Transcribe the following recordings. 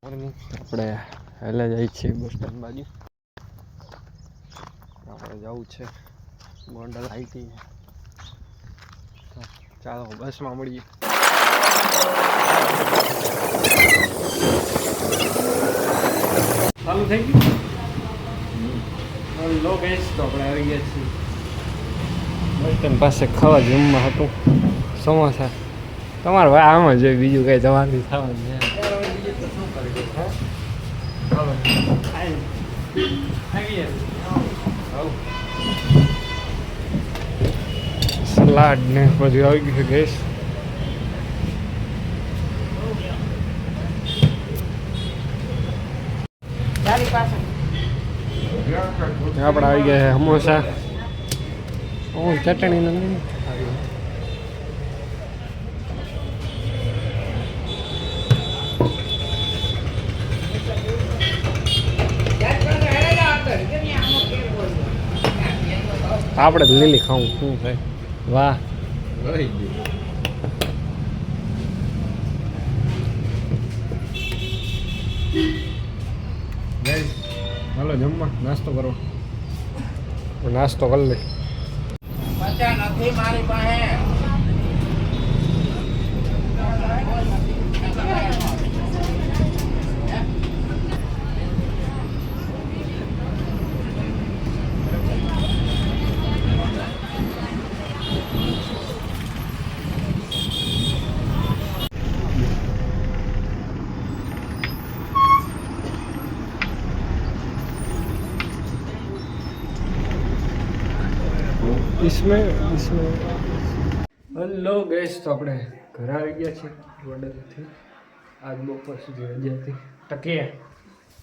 આપણે હેલે જઈએ છીએ બસ સ્ટેન્ડ બાજુ. આપણે જવું છે ગોંડલ આઈટી. ચાલો બસમાં મળીએ. ચાલુ થઈ ગયું. લો ગેસ તો આપણે આવી ગયા છીએ બસ સ્ટેન્ડ પાસે. ખાવા જમવા હતું સમોસા. તમારે ભાઈ આમ જ હોય, બીજું કઈ તમારથી થવાનું છે. સલાડ ને બધું આવી ગયું છે ગેસ. આપણે આવી ગયા છે સમોસા. ચટણી નથી. આપણે લીલી ખાવું શું થાય. વાહ હાલો જમવા. નાસ્તો કરો. નાસ્તો કરી લે. નથી મારી પાસે. હેલો ગેસ તો આપણે ઘરે આવી ગયા છીએ વડોદરાથી. આજ બપોર સુધી રજા હતી. ટકે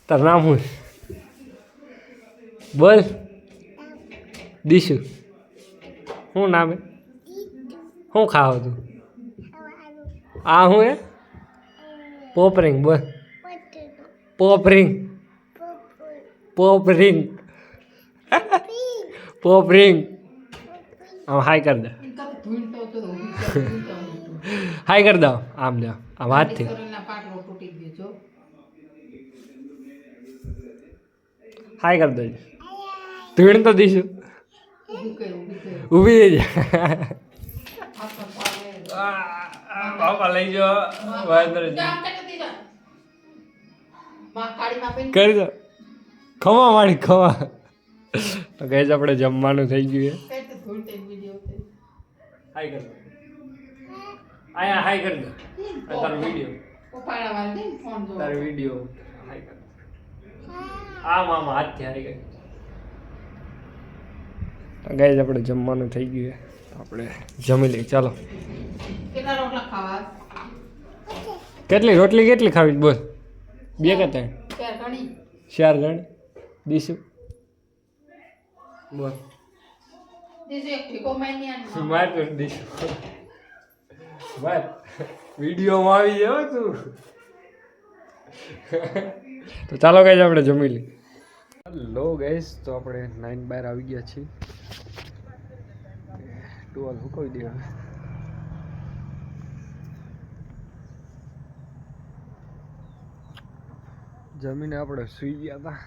તારું નામ શું બોલ. દીશુ શું નામ હે? શું ખાવ તું? આ શું હે? પોપરિંગ બોલ. પોપરિંગ પોપરિંગ પોપરિંગ. આમ હાય કર દે. હાય કર દો. આમ દે આમ હાથથી. હાય કર દો. ધૂણ તો દીશું. ઊભી રહી જા. પાપા લઈ જાઓ. કરી દો. ખમા મારી ખમા. તો ગઈ આપણે જમવાનું થઈ ગયું. હાય કર દો. આયા હાય કર દો. તારો વિડીયો તારો વિડીયો હાય કર. આમ આમ હાથથી હાય કર. ગાઈઝ આપણે જમવાનું થઈ ગયું. આપણે જમી લઈએ. ચાલો. કેટલી રોટલી કેટલી ખાવી બોલ? બે કે ત્રણ? ચાર ગણી. દીશું બોલ. માર તો દીશું વાત વિડીયોમાં આવી જાવ તું. તો ચાલો ગાઈઝ આપણે જમી લઈએ. હેલો ગાઈઝ તો આપણે 9 બાર આવી ગયા છીએ. ટુવાલ હુકવી દે. જમીને આપણે સુઈ ગયા હતા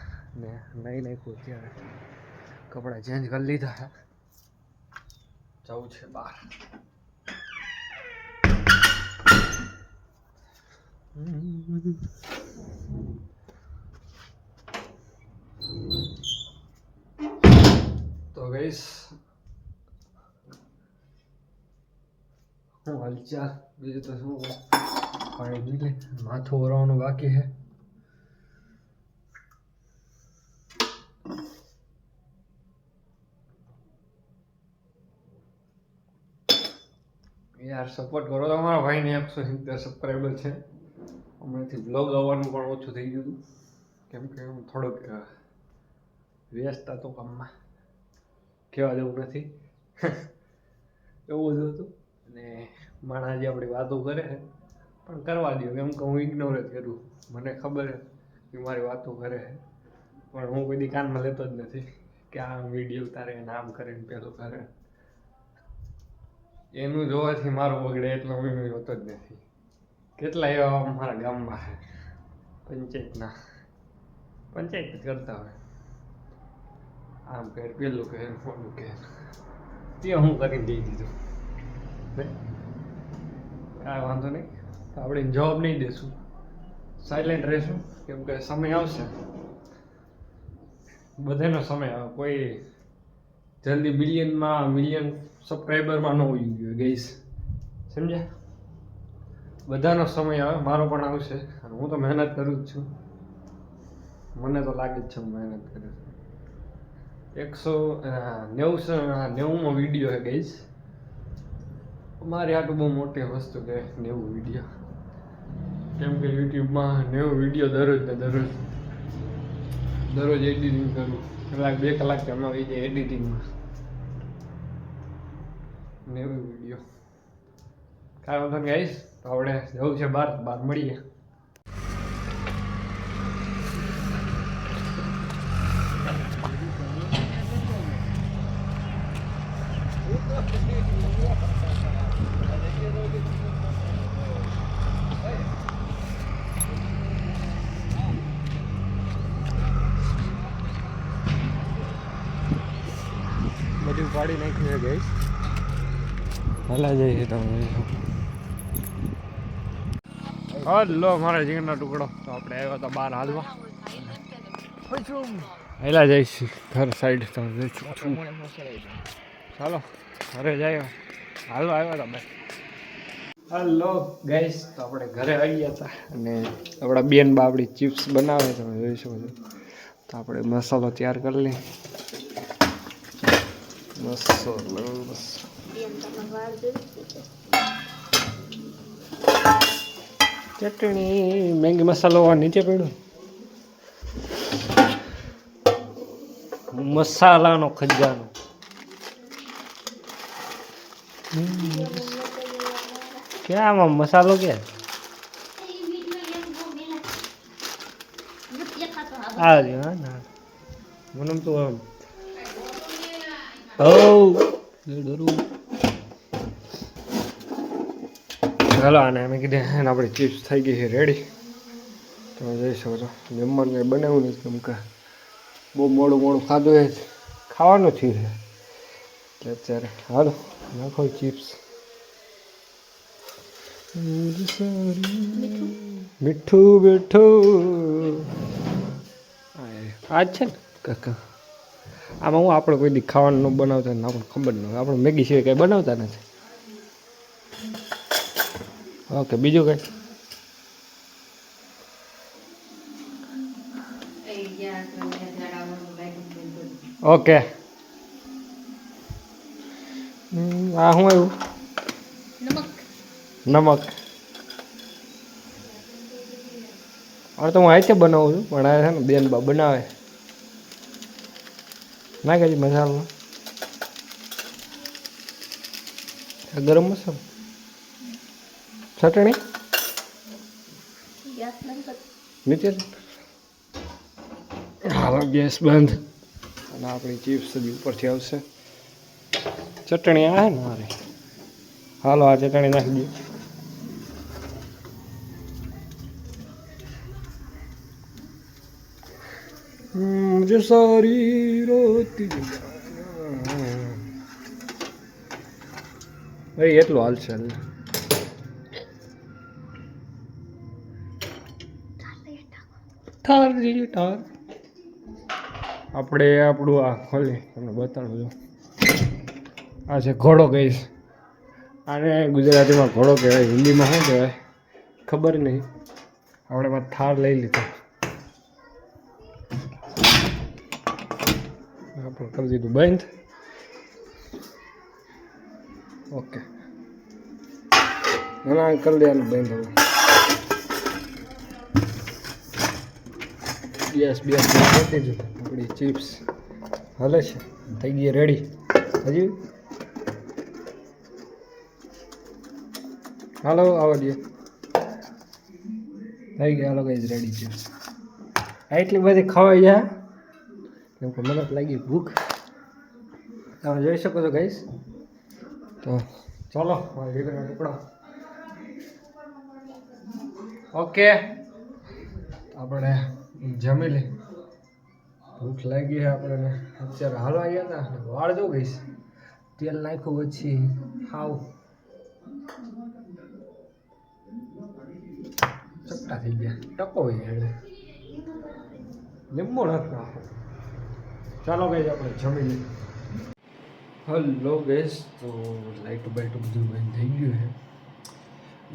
ને નહીં નાખ્યું. ત્યારે કપડાં ચેન્જ કરી લીધા. જવું છે બહાર. તો ગઈશ હું હાલચાલ બીજું તો શું. પાણી પી લે. માથું ઓરવાનું બાકી છે. યાર સપોર્ટ કરો તમારા ભાઈને. 170 સબસ્ક્રાઈબર છે. હમણાંથી બ્લોગ આવવાનું પણ ઓછું થઈ ગયું હતું કેમ કે હું થોડોક વ્યસ્ત હતો કામમાં. કહેવા જેવું નથી. એવું બધું હતું. અને માણસ જે આપણી વાતો કરે છે પણ કરવા દો કેમ કે હું ઇગ્નોર જ કરું. મને ખબર છે કે મારી વાતો કરે છે પણ હું કોઈ દી કાનમાં લેતો જ નથી કે આ વિડીયો ઉતારે ને આમ કરે ને પેલું કરે. એનું જોવાથી મારું બગડે એટલો હું હોતો જ નથી. કેટલા એવા મારા ગામમાં છે પંચાયતના પંચાયત જ કરતા હોય, આમ કહે પેલું કહે મોટું કહે, તે હું કરીને દઈ દીધું. કાંઈ વાંધો નહીં, તો આપણે જવાબ નહીં દઈશું, સાયલેન્ટ રહેશું, કેમ કે સમય આવશે, બધાનો સમય આવે. કોઈ જલ્દી મિલિયન સબસ્ક્રાઈબરમાં ન હોઈ ગયો ગઈશ, સમજ્યા? બધાનો સમય આવે, મારો પણ આવશે, અને હું તો મહેનત કરું જ છું. મને તો લાગે જ છે હું મહેનત કરું છું. 190મો વિડીયો છે ગઈશ. મારી આટલું બહુ મોટી વસ્તુ કે 90 વિડીયો, કેમ કે યુટ્યુબમાં 90 વિડીયો દરરોજ એડિટિંગ કરું. 2 કલાક એમાં આવી જાય એડિટિંગમાં. 90 વિડીયો. કાંઈ વાંધો નહીં આવીશ, તો આપણે જવું છે બહાર મળીએ. બધું પાડી નાખ્યું છે ગઈશ, હલા જઈએ તમે. હલો મારા જીવનનો ટુકડો, તો આપણે આવ્યા હતા બહાર હાલવા, હેલા જઈશ ઘર સાઈડ. ચાલો ઘરે જાય, હાલવા આવ્યા હતા ભાઈ. હલો ગાઈસ, તો આપણે ઘરે આવી ગયા હતા, અને આપણા બેન બા આપણી ચિપ્સ બનાવે, તમે જોઈ શકો છો. તો આપણે મસાલો તૈયાર કરી લઈએ. ચટણી મેંગી મસાલો નીચે પડ્યો, મસાલાનો ખજાનો. ક્યાં આમાં મસાલો ક્યાં? આ જ હા ના મને તો આમ હાલો આને અમે કીધું આપણી ચિપ્સ થઈ ગઈ છે રેડી. તમે જોઈ શકો છો, જમવાનું કંઈ બનાવ્યું નથી, કેમ કે બહુ મોડું ખાધું એ ખાવાનું થયું છે, એટલે અત્યારે હાલો નાખો ચિપ્સ. મીઠું આજ છે ને કાકા, આમાં હું આપણે કોઈ દી ખાવાનું ન બનાવતા ને આપણને ખબર ન હોય, આપણે મેગી સિવાય કંઈ બનાવતા નથી. ઓકે બીજું કંઈ? ઓકે આ શું આવ્યું? નમક. હવે તો હું આતે બનાવું છું, પણ આ છે ને બેન બા બનાવે. ના કહેજી મસાલો, ગરમ મસાલો, ચટણી નીચે. હાલો ગેસ બંધ, અને આપણી ચિપ્સ હજી ઉપરથી આવશે. ચટણી આ ને મારે, હાલો આ ચટણી નાખી દઈએ. મુझे सारी रोती ભાઈ એટલું હાલશે. ઠાર આપણે આપણું આ ખોલી તમને બતાડું છું. આ છે ઘોડો કહીશ, આને ગુજરાતીમાં ઘોડો કહેવાય, હિન્દીમાં શું કહેવાય ખબર નહીં. આપણે થાર લઈ લીધો, આપણે કરી દીધું બંધ. ઓકે ના કરી દેવાનું બંધ. હવે ગેસ કરી દીધું, આપણી ચિપ્સ હાલે છે, થઈ ગઈ રેડી. હજી હાલો આવવા દે, થઈ ગયા. હાલો કઈ રેડી છે. એટલી બધી ખવાઈ જાય, કેમ કે મને લાગી ભૂખ, તમે જોઈ શકો છો ગાઈસ. તો ચાલો મારા જીગરનો ટુકડો. ઓકે તો આપણે જમી લઈ. ભૂખ લાગી છે આપણને. અત્યારે હાલવા ગયા હતા ને વાળ જો ગઈશ, તેલ નાખ્યું પછી હાવ ચપટા થઈ ગયા. ટકો હોય એટલે લીંબુ નથી નાખો. ચાલો ગઈ આપણે જમી લઈએ. હલો ગેસ, તો લાઈટ બાઈટ બધું બંધ થઈ ગયું છે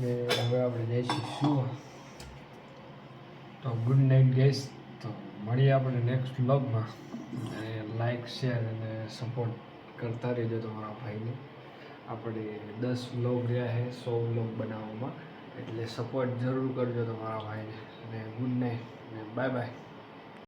ને હવે આપણે જઈશું સુવા. તો ગુડ નાઇટ ગેસ. તો મળીએ આપણે નેક્સ્ટ વ્લોગમાં. અને લાઈક શેર અને સપોર્ટ કરતા રહેજો તમારા ભાઈને. આપણે 10 વ્લોગ રહ્યા છે 100 વ્લોગ બનાવવામાં, એટલે સપોર્ટ જરૂર કરજો તમારા ભાઈને. અને ગુડ નાઇટ અને બાય બાય.